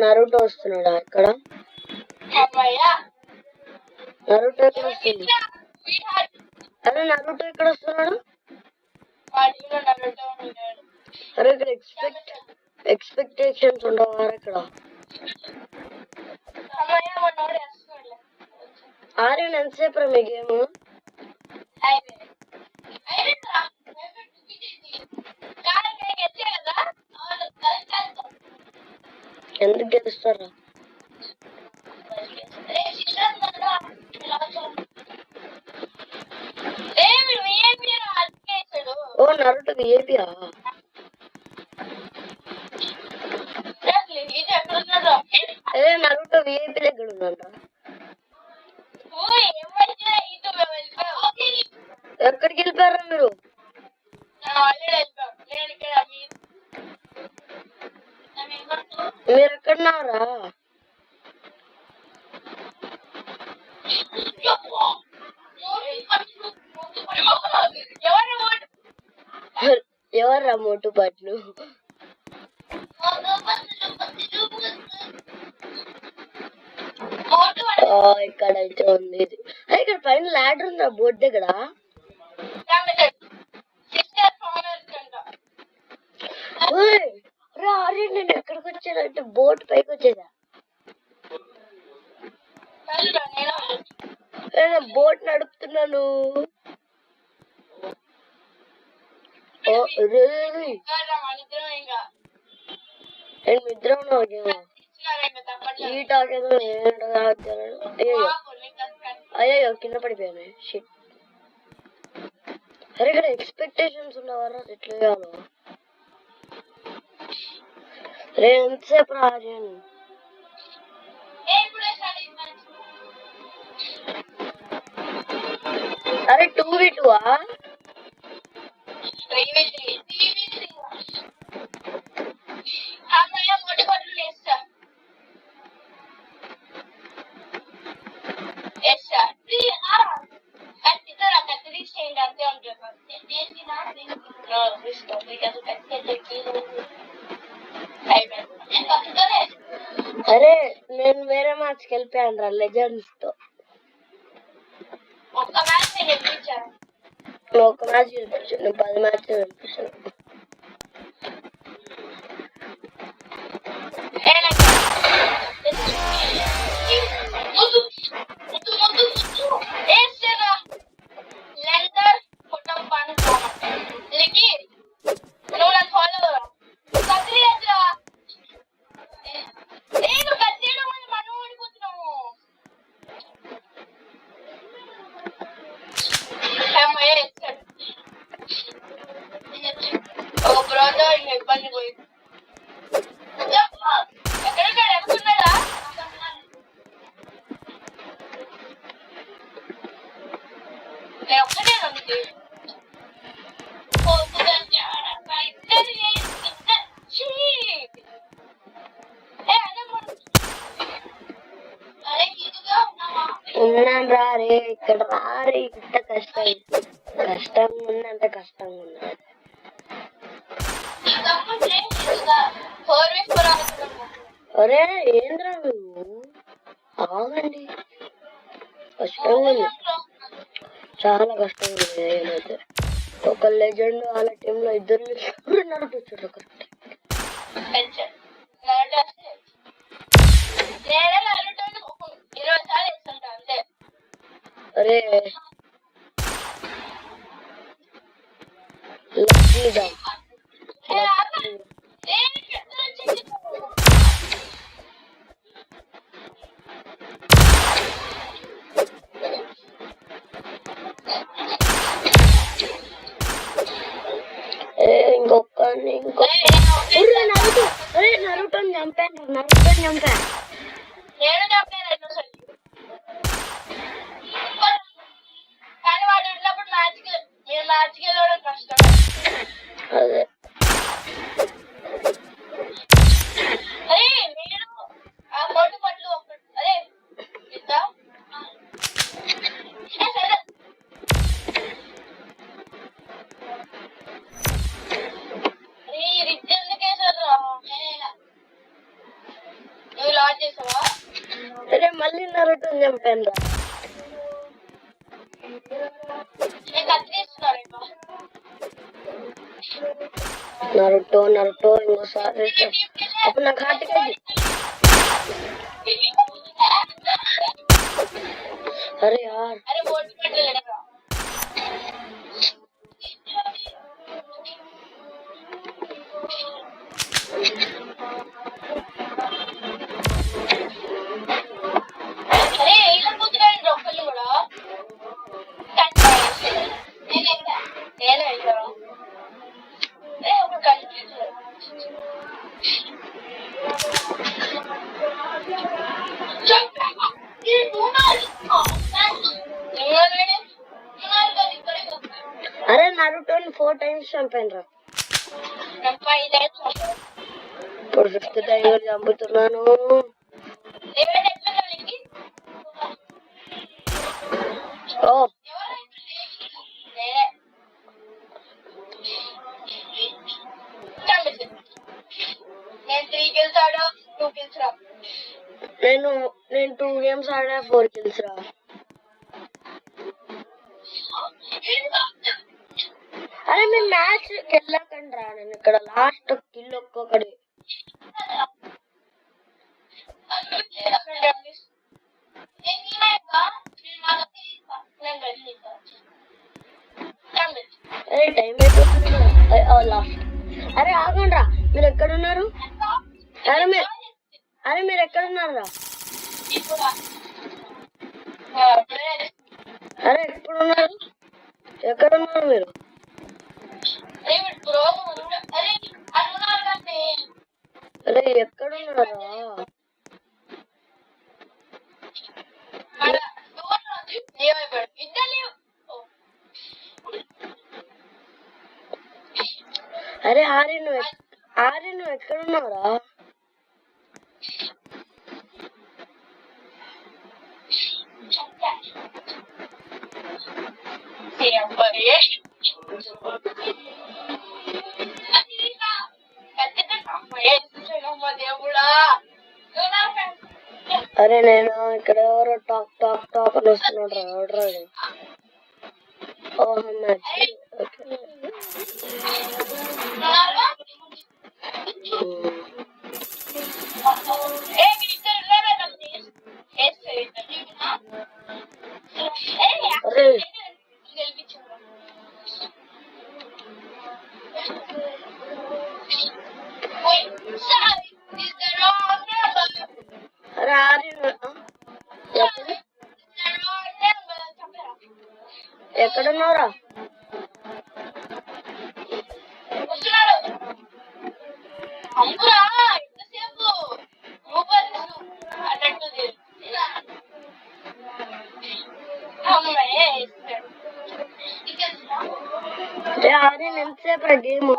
Naruto వస్తున్నాడా ఇక్కడ? Naruto ఎక్కడ వస్తుంది? అరే నరుటో ఎక్కడ వస్తున్నాడు? అరే ఇక్కడ ఎక్స్పెక్టేషన్స్ ఉండవారా ఇక్కడ? ఆర్యన్ ఎంతసేపు రా మీ గేమ్? ఎందుకు గెలుస్తారా? ఓ నరుటో విఐపియా? అదే నరుటో విఐపి దగ్గర ఉందంట. ఎక్కడికి వెళ్ళిపోయారా మీరు? మీరు ఎక్కడున్నారా? ఎవర్రా మోటు పట్లు? ఇక్కడ అయితే ఉంది ఇది. ఇక్కడ పైన ల్యాడర్ ఉందా బోర్డు దగ్గర? అరే నేను ఎక్కడికి వచ్చానంటే బోట్ పైకి వచ్చేదా? బోట్ నడుపుతున్నాను. నేను నిద్ర ఈ టాక్ ఏదో అయ్యో కింద పడిపోయాను. షిట్. అరే ఇక్కడ ఎక్స్పెక్టేషన్స్ ఉన్నవారా? ఎట్లా చేయాలో? రే ఎంతసేపు రాజన్? అరే 2v2 అరే నేను వేరే మ్యాచ్ కి వెళ్ళిపోయాను రా లెజెండ్స్ తో. ఒక మ్యాచ్ గెలిపించాను. 10 మ్యాచ్ గెలిపించాను. ఉన్నాను రా రే, ఇక్కడ రారే. ఇంత కష్టంగా ఉందంటే కష్టంగా ఉన్నది. అరే ఏంద్రా నువ్వు ఆగండి. కష్టంగా ఉంది, చాలా కష్టంగా ఉంది. ఏమైతే ఒక లెజెండ్ వాళ్ళ టీమ్ లో ఇద్దరు నడిపించారు. అరే లక్కీగా నరుటోని చంపాను. అదే మళ్ళీ నరుటోని చంపాను రా. నరుటో నరుటో ఇంకోసారి అప్పుడు నాకు హార్ట్కి अरे यार अरे वोट कर लेगा अरे ఇలా కూర్చుని రొక్కలు కూడా నేను వెళ్తాను ఏ ఒక కన్ఫ్యూజ్ अरे नारुटोని 4 times చంపాను రా. ఇప్పుడు 5th time చంపుతున్నాను. ఓ నేను 2 games ఆడా 4 kills రా. అరే మేము మ్యాచ్ వెళ్ళకండి రా. నేను ఇక్కడ లాస్ట్ కిల్ ఒక్కొక్కడి అరే టైం అయిపోతుంది లాస్ట్. అరే ఆగండి రా. మీరు ఎక్కడున్నారు? అరే మీరు ఎక్కడున్నారు రా? అరే ఎక్కడున్నారు? ఎక్కడున్నారు మీరు? అరే ఎక్కడున్నారా? అరే ఆర్య నువ్వు ఎక్కడున్నావురా? అరే నేను ఇక్కడ ఎవరో టాక్ టాక్ టాక్ అని వస్తున్నాడు రా. ఎవడరాడు? ఓహో మ్యాచ్. అరే అరే ఆర్య ఎక్కడున్నావురా? ఆర్యన్ ఎంతసేపు రా గేమ్?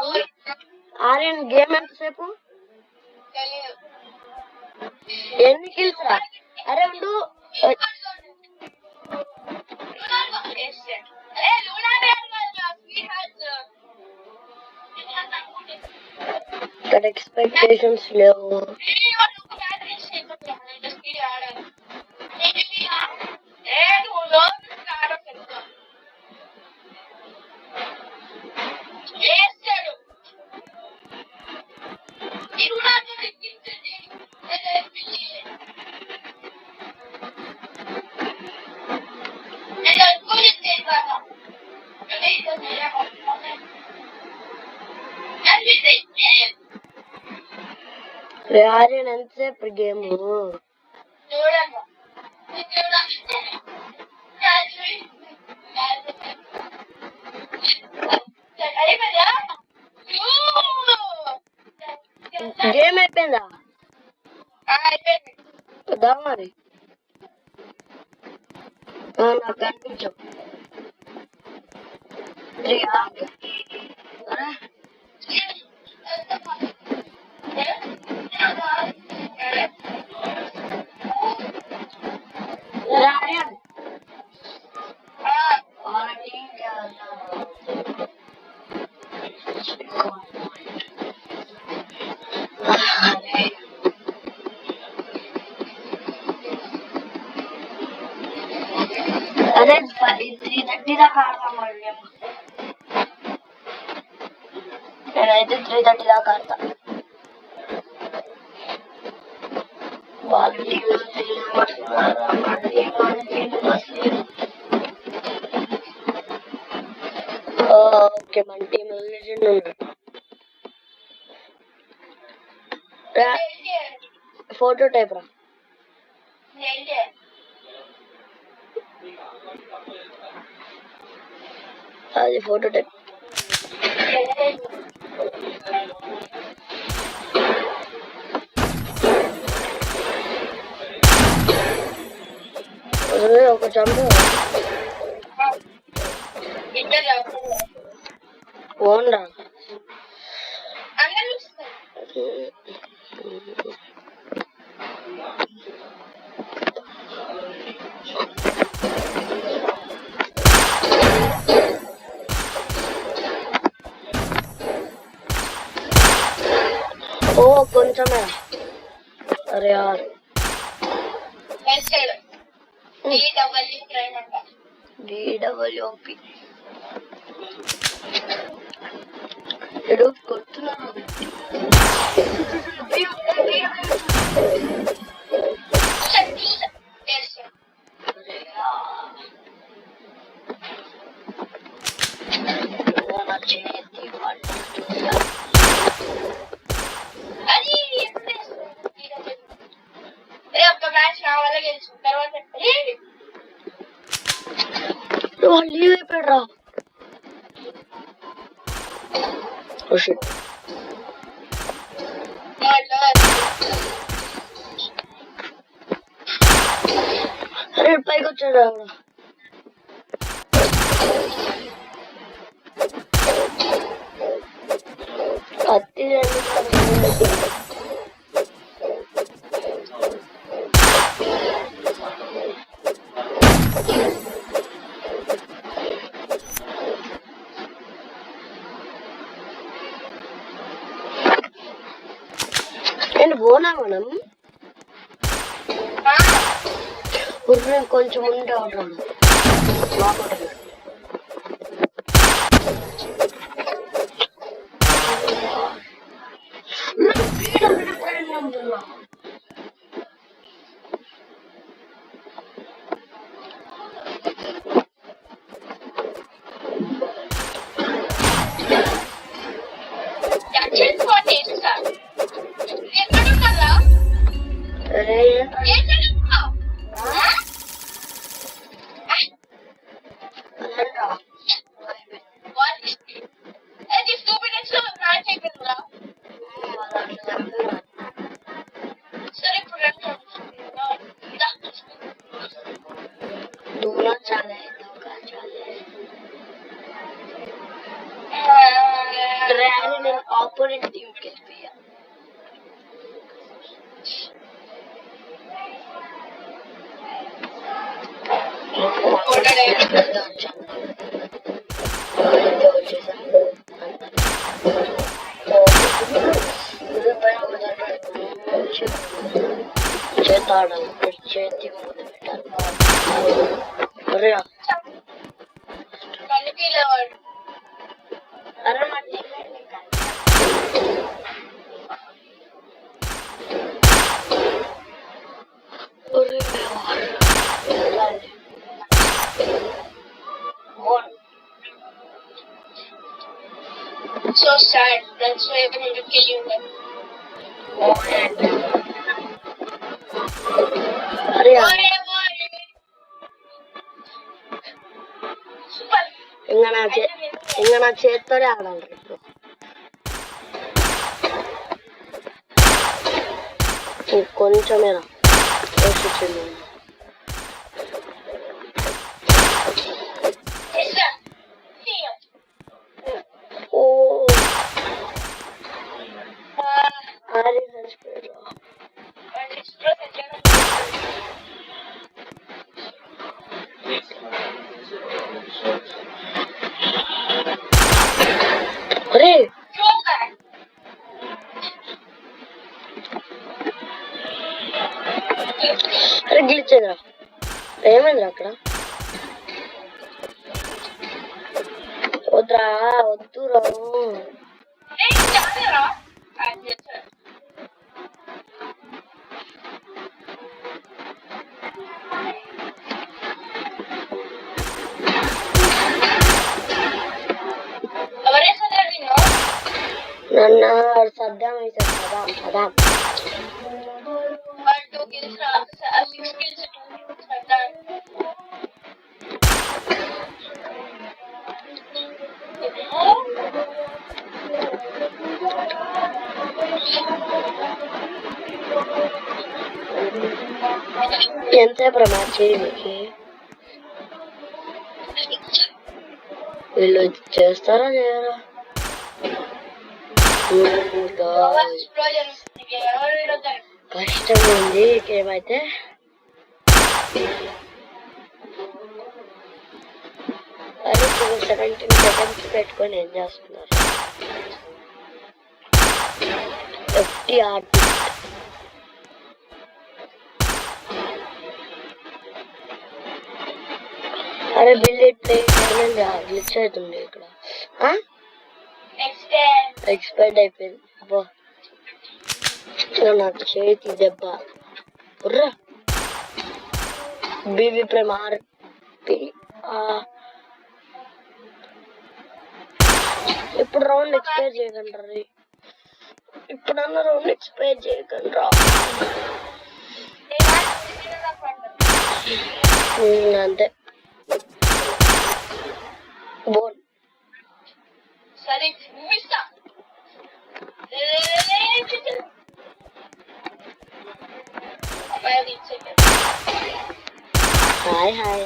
ఆర్యన్ గేమ్ ఎంతసేపు? ఎన్ని కిల్స్ రా? అరే ఉండు. ఇక్కడ ఎక్స్పెక్టేషన్స్ లేవు. ఆర్యన్ ఎంతసేపు గేమ్? గేమ్ అయిపోయిందా? దా మరి నాకు కనిపించు. 3:30 దాకా ఆడతాం మరి మేము. నేనైతే 3:30 దాకా ఆడతా. ఓకే మన టీమ్ లెజెండ్ ఉన్నాడు. ఫోటో టైప్ రా. అది ఫోటో టైప్. ఒక చంపు ఓన్రా. ఓ కొంచెమే. అరే యార్ DWP ఎడు కొడుతున్నాను. లీవ్ అయిపోయాడు రా. అరే పైకి వచ్చాడు ఆవిడ. కత్తి నేను పోనా మనం కొంచెం ఉంటే ఉంటాను. ఆపోనెంట్ టీంకి వెళ్ళిపోయా. చేతాడాలి చేతి అరే అరే so sad. That's why I'm going to kill you. ఇంక నా చేత్తోనే ఆడాలి. కొంచెమేనా వచ్చింది. అరే గ్లిచ్ అయిందిరా. ఏమైందిరా అక్కడ? వద్దురా వద్దురా నన్ను సద్దాం వేసాడు సదాం సదాం ఎంతసేపు రా మ్యాచ్ నీకు వీళ్ళు చేస్తారా చేయరా కష్టం ఉంది ఏమైతే అరే 17 సెకండ్స్ పెట్టుకొని ఏం చేస్తున్నారు FTR అరే బిల్డ్ ప్లే గ్లిచ్ అవుతుంది ఇక్కడ ఎక్స్పైర్డ్ అయిపోయింది అబ్బో నాకు చేతి దెబ్బ బుర్రా బీబీ ప్రేమ్ ఆర్పి ఇప్పుడు రౌండ్ ఎక్స్పైర్ చేయకండి ఇప్పుడన్నా రౌండ్ ఎక్స్పైర్ చేయకండి అంతే బోన్ హాయ్ హాయ్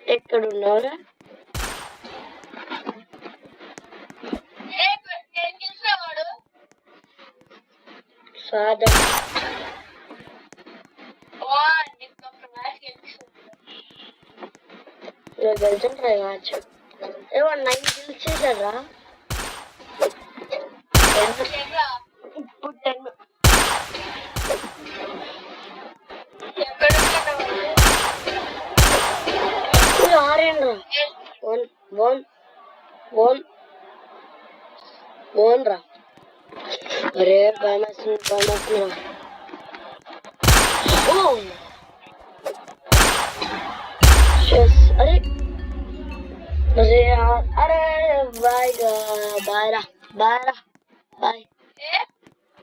ఎక్కడున్నావురా సాధం గెలిచండి మ్యాచ్ ఏమో 9 కిల్స్ చేశారా ఇప్పుడు 10 ఆరేండ్రా బోన్ రా అరే భయమేస్తుంది అరే అరే అరే బాయ్ బాయ్ రా బాయ్